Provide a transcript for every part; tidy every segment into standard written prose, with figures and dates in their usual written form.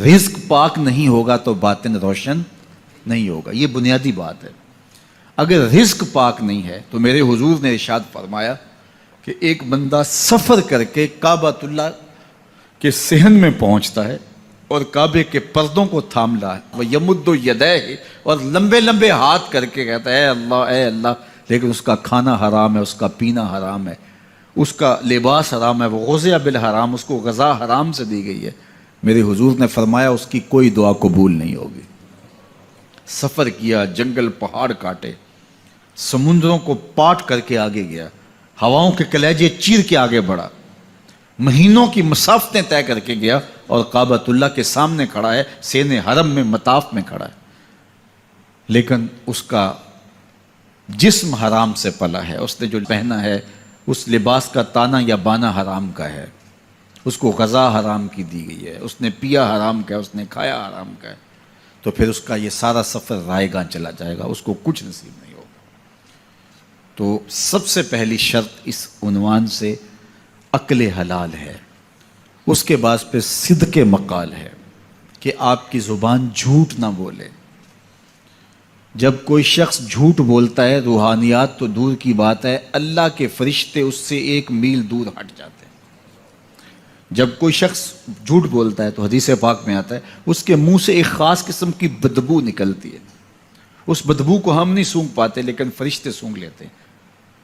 رزق پاک نہیں ہوگا تو باطن روشن نہیں ہوگا. یہ بنیادی بات ہے. اگر رزق پاک نہیں ہے تو میرے حضور نے ارشاد فرمایا کہ ایک بندہ سفر کر کے کعبۃ اللہ کے صحن میں پہنچتا ہے اور کعبے کے پردوں کو تھام رہا ہے, وہ یمد یدیہ, اور لمبے لمبے ہاتھ کر کے کہتا ہے اے اللہ, لیکن اس کا کھانا حرام ہے, اس کا پینا حرام ہے, اس کا لباس حرام ہے, وہ غزیہ بالحرام, اس کو غذا حرام سے دی گئی ہے. میرے حضور نے فرمایا اس کی کوئی دعا قبول نہیں ہوگی. سفر کیا, جنگل پہاڑ کاٹے, سمندروں کو پاٹ کر کے آگے گیا, ہواؤں کے کلیجے چیر کے آگے بڑھا, مہینوں کی مسافتیں طے کر کے گیا اور کعبۃ اللہ کے سامنے کھڑا ہے, سین حرم میں مطاف میں کھڑا ہے, لیکن اس کا جسم حرام سے پلا ہے. اس نے جو پہنا ہے اس لباس کا تانا یا بانا حرام کا ہے, اس کو غذا حرام کی دی گئی ہے, اس نے پیا حرام کا ہے, اس نے کھایا حرام کا ہے, تو پھر اس کا یہ سارا سفر رائے گاں چلا جائے گا, اس کو کچھ نصیب نہیں ہوگا. تو سب سے پہلی شرط اس عنوان سے عقل حلال ہے. اس کے بعد پہ صدق مقال ہے کہ آپ کی زبان جھوٹ نہ بولے. جب کوئی شخص جھوٹ بولتا ہے, روحانیات تو دور کی بات ہے, اللہ کے فرشتے اس سے 1 میل دور ہٹ جاتے ہیں. جب کوئی شخص جھوٹ بولتا ہے تو حدیث پاک میں آتا ہے اس کے منہ سے ایک خاص قسم کی بدبو نکلتی ہے. اس بدبو کو ہم نہیں سونگھ پاتے لیکن فرشتے سونگھ لیتے ہیں,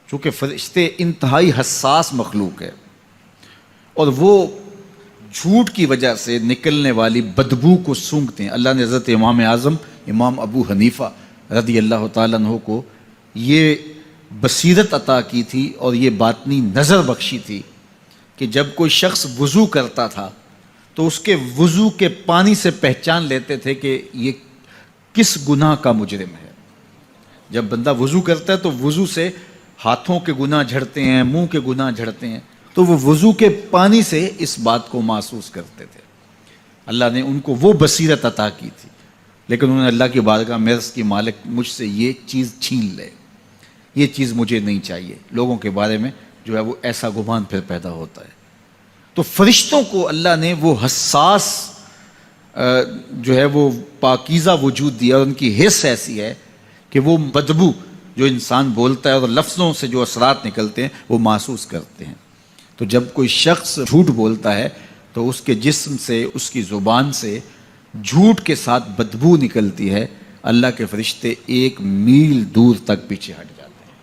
چونکہ فرشتے انتہائی حساس مخلوق ہے, اور وہ جھوٹ کی وجہ سے نکلنے والی بدبو کو سونگھتے ہیں. اللہ نے حضرت امام اعظم امام ابو حنیفہ رضی اللہ تعالیٰ عنہ کو یہ بصیرت عطا کی تھی اور یہ باطنی نظر بخشی تھی کہ جب کوئی شخص وضو کرتا تھا تو اس کے وضو کے پانی سے پہچان لیتے تھے کہ یہ کس گناہ کا مجرم ہے. جب بندہ وضو کرتا ہے تو وضو سے ہاتھوں کے گناہ جھڑتے ہیں, منہ کے گناہ جھڑتے ہیں, تو وہ وضو کے پانی سے اس بات کو محسوس کرتے تھے. اللہ نے ان کو وہ بصیرت عطا کی تھی, لیکن انہوں نے اللہ کی بارگاہ میں عرض کی مالک مجھ سے یہ چیز چھین لے, یہ چیز مجھے نہیں چاہیے. لوگوں کے بارے میں جو ہے وہ ایسا گمان پھر پیدا ہوتا ہے. تو فرشتوں کو اللہ نے وہ حساس جو ہے وہ پاکیزہ وجود دیا, اور ان کی حس ایسی ہے کہ وہ بدبو جو انسان بولتا ہے اور لفظوں سے جو اثرات نکلتے ہیں وہ محسوس کرتے ہیں. تو جب کوئی شخص جھوٹ بولتا ہے تو اس کے جسم سے, اس کی زبان سے جھوٹ کے ساتھ بدبو نکلتی ہے. اللہ کے فرشتے 1 میل دور تک پیچھے ہٹ جاتے ہیں.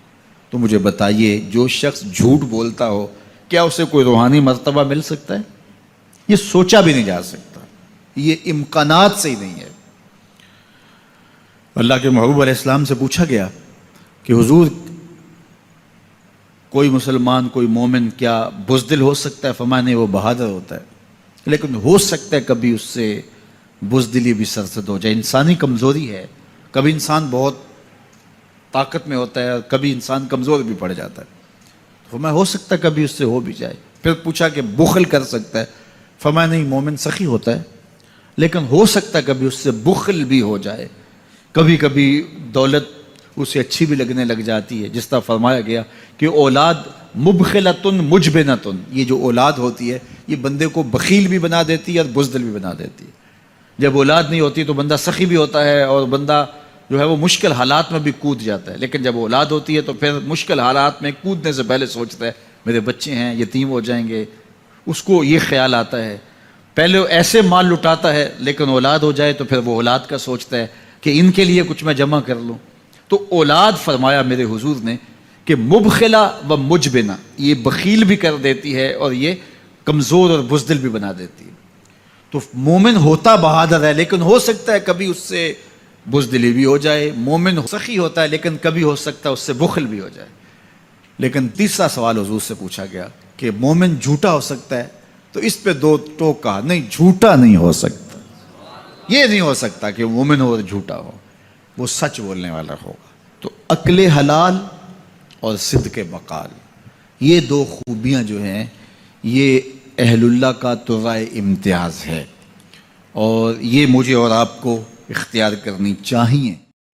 تو مجھے بتائیے, جو شخص جھوٹ بولتا ہو کیا اسے کوئی روحانی مرتبہ مل سکتا ہے؟ یہ سوچا بھی نہیں جا سکتا, یہ امکانات سے ہی نہیں ہے. اللہ کے محبوب علیہ السلام سے پوچھا گیا کہ حضور کوئی مسلمان, کوئی مومن کیا بزدل ہو سکتا ہے؟ فرمایا نہیں, وہ بہادر ہوتا ہے, لیکن ہو سکتا ہے کبھی اس سے بزدلی بھی سرزد ہو جائے. انسانی کمزوری ہے, کبھی انسان بہت طاقت میں ہوتا ہے اور کبھی انسان کمزور بھی پڑ جاتا ہے. فرمایا ہو سکتا ہے کبھی اس سے ہو بھی جائے. پھر پوچھا کہ بخل کر سکتا ہے؟ فرمایا نہیں, مومن سخی ہوتا ہے لیکن ہو سکتا ہے کبھی اس سے بخل بھی ہو جائے. کبھی کبھی دولت اسے اچھی بھی لگنے لگ جاتی ہے, جس طرح فرمایا گیا کہ اولاد مبخلتن مجبنتن, یہ جو اولاد ہوتی ہے یہ بندے کو بخیل بھی بنا دیتی ہے اور بزدل بھی بنا دیتی ہے. جب اولاد نہیں ہوتی تو بندہ سخی بھی ہوتا ہے اور بندہ جو ہے وہ مشکل حالات میں بھی کود جاتا ہے, لیکن جب اولاد ہوتی ہے تو پھر مشکل حالات میں کودنے سے پہلے سوچتا ہے میرے بچے ہیں یتیم ہو جائیں گے. اس کو یہ خیال آتا ہے, پہلے ایسے مال لٹاتا ہے لیکن اولاد ہو جائے تو پھر وہ اولاد کا سوچتا ہے کہ ان کے لیے کچھ میں جمع کر لوں. تو اولاد فرمایا میرے حضور نے کہ مبخلہ و مجبنہ, یہ بخیل بھی کر دیتی ہے اور یہ کمزور اور بزدل بھی بنا دیتی ہے. تو مومن ہوتا بہادر ہے لیکن ہو سکتا ہے کبھی اس سے بزدلی بھی ہو جائے. مومن سخی ہوتا ہے لیکن کبھی ہو سکتا ہے اس سے بخل بھی ہو جائے. لیکن تیسرا سوال حضور سے پوچھا گیا کہ مومن جھوٹا ہو سکتا ہے؟ تو اس پہ 2 ٹوک کہا, نہیں جھوٹا نہیں ہو سکتا. یہ نہیں ہو سکتا کہ مومن ہو اور جھوٹا ہو, وہ سچ بولنے والا ہوگا. تو عقل حلال اور صدق مقال, یہ 2 خوبیاں جو ہیں یہ اہل اللہ کا طرائے امتیاز ہے, اور یہ مجھے اور آپ کو اختیار کرنی چاہیے.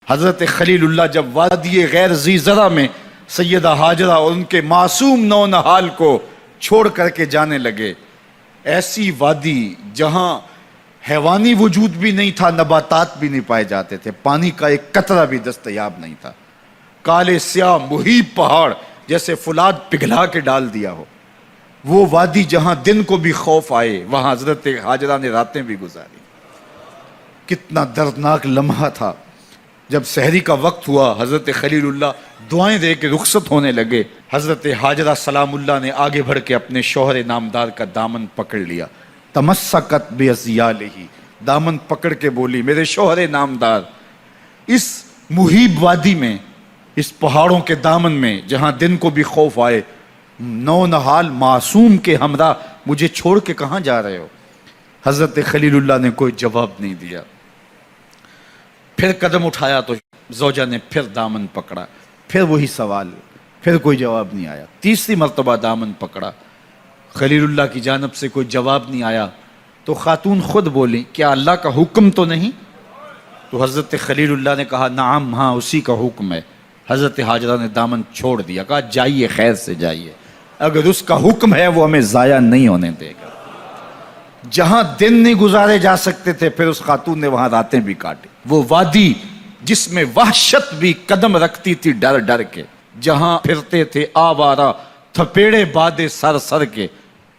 حضرت خلیل اللہ جب وادی غیر ذی زرع میں سیدہ ہاجرہ اور ان کے معصوم نو نہال کو چھوڑ کر کے جانے لگے, ایسی وادی جہاں حیوانی وجود بھی نہیں تھا، نباتات بھی نہیں پائے جاتے تھے، پانی کا ایک قطرہ بھی دستیاب نہیں تھا، کالے سیاہ محیط پہاڑ جیسے فولاد پگھلا کے ڈال دیا ہو، وہ وادی جہاں دن کو بھی خوف آئے وہاں حضرت ہاجرہ نے راتیں بھی گزاری۔ کتنا دردناک لمحہ تھا جب سحری کا وقت ہوا، حضرت خلیل اللہ دعائیں دے کے رخصت ہونے لگے، حضرت ہاجرہ سلام اللہ نے آگے بڑھ کے اپنے شوہر نامدار کا دامن پکڑ لیا، تمسکت بعضیالہ، دامن پکڑ کے بولی میرے شوہر نامدار، اس محیب وادی میں، اس پہاڑوں کے دامن میں جہاں دن کو بھی خوف آئے، نو نہال معصوم کے ہمراہ مجھے چھوڑ کے کہاں جا رہے ہو؟ حضرت خلیل اللہ نے کوئی جواب نہیں دیا، پھر قدم اٹھایا تو زوجہ نے پھر دامن پکڑا، پھر وہی سوال، پھر کوئی جواب نہیں آیا، تیسری مرتبہ دامن پکڑا، خلیل اللہ کی جانب سے کوئی جواب نہیں آیا، تو خاتون خود بولی کیا اللہ کا حکم تو نہیں؟ تو حضرت خلیل اللہ نے کہا نعم، ہاں اسی کا حکم ہے۔ حضرت ہاجرہ نے دامن چھوڑ دیا، کہا جائیے، خیر سے جائیے، اگر اس کا حکم ہے وہ ہمیں ضائع نہیں ہونے دے گا۔ جہاں دن نہیں گزارے جا سکتے تھے پھر اس خاتون نے وہاں راتیں بھی کاٹی، وہ وادی جس میں وحشت بھی قدم رکھتی تھی ڈر ڈر کے، جہاں پھرتے تھے آوارہ تھپیڑے بادے سر سر کے،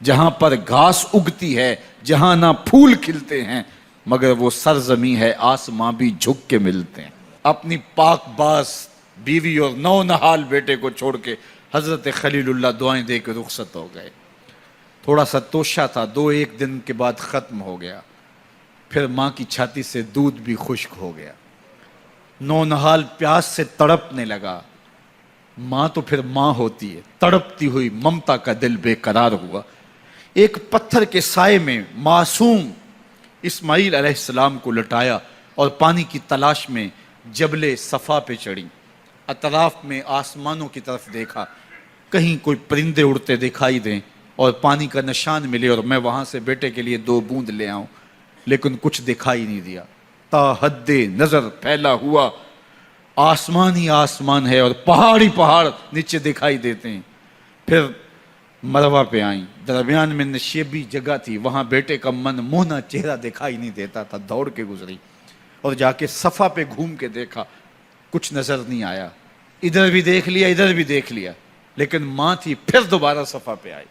جہاں پر گھاس اگتی ہے، جہاں نہ پھول کھلتے ہیں، مگر وہ سرزمین ہے آسماں بھی جھک کے ملتے ہیں۔ اپنی پاک باز بیوی اور نو نہال بیٹے کو چھوڑ کے حضرت خلیل اللہ دعائیں دے کے رخصت ہو گئے۔ تھوڑا سا توشہ تھا، 2-1 دن کے بعد ختم ہو گیا، پھر ماں کی چھاتی سے دودھ بھی خشک ہو گیا، نو نہال پیاس سے تڑپنے لگا، ماں تو پھر ماں ہوتی ہے، تڑپتی ہوئی ممتا کا دل بے قرار ہوا۔ ایک پتھر کے سائے میں معصوم اسماعیل علیہ السلام کو لٹایا اور پانی کی تلاش میں جبل صفا پہ چڑھی، اطراف میں آسمانوں کی طرف دیکھا، کہیں کوئی پرندے اڑتے دکھائی دیں اور پانی کا نشان ملے اور میں وہاں سے بیٹے کے لیے 2 بوند لے آؤں، لیکن کچھ دکھائی نہیں دیا۔ تا حد نظر پھیلا ہوا آسمان ہی آسمان ہے اور پہاڑ ہی پہاڑ نیچے دکھائی دیتے ہیں۔ پھر مروہ پہ آئیں، درمیان میں نشیبی جگہ تھی، وہاں بیٹے کا من موہنا چہرہ دکھائی نہیں دیتا تھا، دوڑ کے گزری اور جا کے صفا پہ گھوم کے دیکھا، کچھ نظر نہیں آیا، ادھر بھی دیکھ لیا ادھر بھی دیکھ لیا، لیکن ماں تھی، پھر دوبارہ صفا پہ آئی،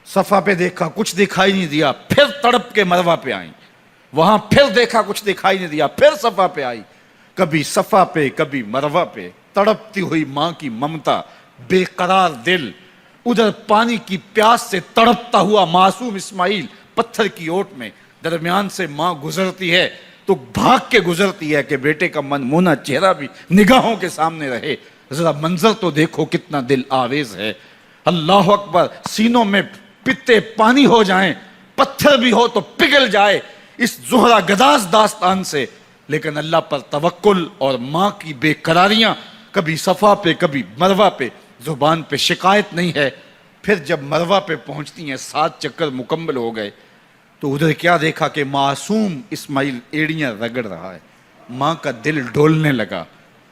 صفا پہ دیکھا کچھ دکھائی نہیں دیا، پھر تڑپ کے مروہ پہ آئیں، وہاں پھر دیکھا کچھ دکھائی نہیں دیا، پھر صفا پہ آئی، کبھی صفا پہ کبھی مروہ پہ، تڑپتی ہوئی ماں کی ممتا، بے قرار دل، ادھر پانی کی پیاس سے تڑپتا ہوا معصوم اسماعیل پتھر کی اوٹ میں، درمیان سے ماں گزرتی ہے تو بھاگ کے گزرتی ہے کہ بیٹے کا من مونا چہرہ بھی نگاہوں کے سامنے رہے۔ ذرا منظر تو دیکھو کتنا دل آویز ہے، اللہ اکبر، سینوں میں پتے پانی ہو جائیں، پتھر بھی ہو تو پگھل جائے اس زہرہ گداز داستان سے، لیکن اللہ پر توکل اور ماں کی بے قراریاں، کبھی صفا پہ کبھی مروہ پہ، زبان پہ شکایت نہیں ہے۔ پھر جب مروہ پہ پہنچتی ہیں، 7 چکر مکمل ہو گئے تو ادھر کیا دیکھا کہ معصوم اسماعیل ایڑیاں رگڑ رہا ہے۔ ماں کا دل ڈولنے لگا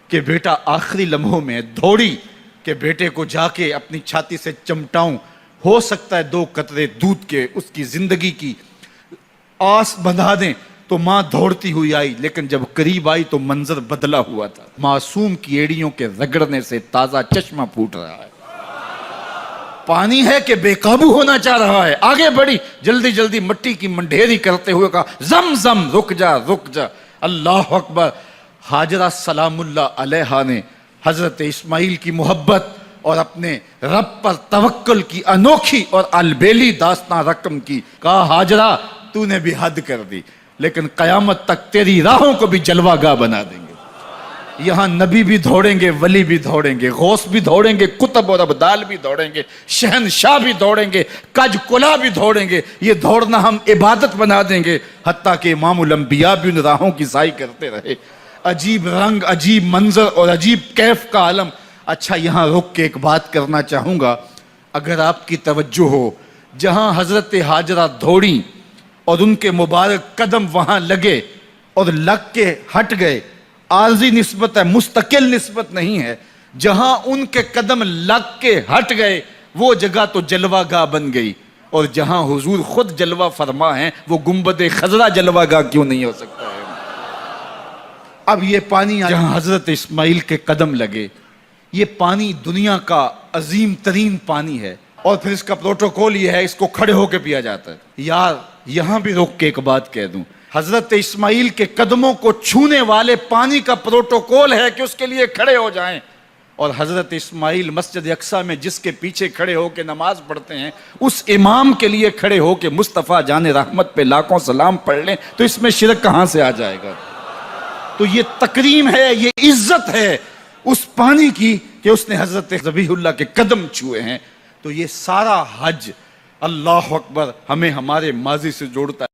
کہ بیٹا آخری لمحوں میں دوڑی کہ بیٹے کو جا کے اپنی چھاتی سے چمٹاؤں، ہو سکتا ہے 2 قطرے دودھ کے اس کی زندگی کی آس بندھا دیں۔ تو ماں دوڑتی ہوئی آئی، لیکن جب قریب آئی تو منظر بدلا ہوا تھا، معصوم کی ایڑیوں کے رگڑنے سے تازہ چشمہ پھوٹ رہا ہے، پانی ہے کہ بے قابو ہونا چاہ رہا ہے، آگے بڑھی، جلدی جلدی مٹی کی منڈھیری کرتے ہوئے کہا زم زم، رک جا رک جا، اللہ اکبر۔ ہاجرہ سلام اللہ علیہا نے حضرت اسماعیل کی محبت اور اپنے رب پر توکل کی انوکھی اور البیلی داستان رقم کی، کہا ہاجرہ تو نے بھی حد کر دی، لیکن قیامت تک تیری راہوں کو بھی جلوہ گاہ بنا دیں گے، یہاں نبی بھی دوڑیں گے، ولی بھی دوڑیں گے، غوث بھی دوڑیں گے، کتب اور ابدال بھی دوڑیں گے، شہنشاہ بھی دوڑیں گے، کج کلا بھی دوڑیں گے، یہ دوڑنا ہم عبادت بنا دیں گے، حتیٰ کہ امام الانبیاء بھی ان راہوں کی سائی کرتے رہے۔ عجیب رنگ، عجیب منظر اور عجیب کیف کا عالم۔ اچھا، یہاں رک کے ایک بات کرنا چاہوں گا، اگر آپ کی توجہ ہو، جہاں حضرت ہاجرہ دوڑیں اور ان کے مبارک قدم وہاں لگے اور لگ کے ہٹ گئے، عارضی نسبت ہے، مستقل نسبت نہیں ہے، جہاں ان کے قدم لگ کے ہٹ گئے وہ جگہ تو جلوہ گاہ بن گئی۔ اور جہاں حضور خود جلوہ فرما ہیں وہ گنبد خضرا جلوہ گاہ کیوں نہیں ہو سکتا ہے؟ اب یہ پانی جہاں حضرت اسماعیل کے قدم لگے، یہ پانی دنیا کا عظیم ترین پانی ہے، اور پھر اس کا پروٹوکول یہ ہے، اس کو کھڑے ہو کے پیا جاتا ہے۔ یار یہاں بھی روک کے ایک بات کہہ دوں، حضرت اسماعیل کے قدموں کو چھونے والے پانی کا پروٹوکول ہے کہ اس کے لیے کھڑے ہو جائیں، اور حضرت اسماعیل مسجد اقصیٰ میں جس کے پیچھے کھڑے ہو کے نماز پڑھتے ہیں، اس امام کے لیے کھڑے ہو کے مصطفیٰ جان رحمت پہ لاکھوں سلام پڑھ لیں، تو اس میں شرک کہاں سے آ جائے گا؟ تو یہ تکریم ہے، یہ عزت ہے اس پانی کی کہ اس نے حضرت ذبیح اللہ کے قدم چھوئے ہیں۔ تو یہ سارا حج، اللہ اکبر، ہمیں ہمارے ماضی سے جوڑتا ہے۔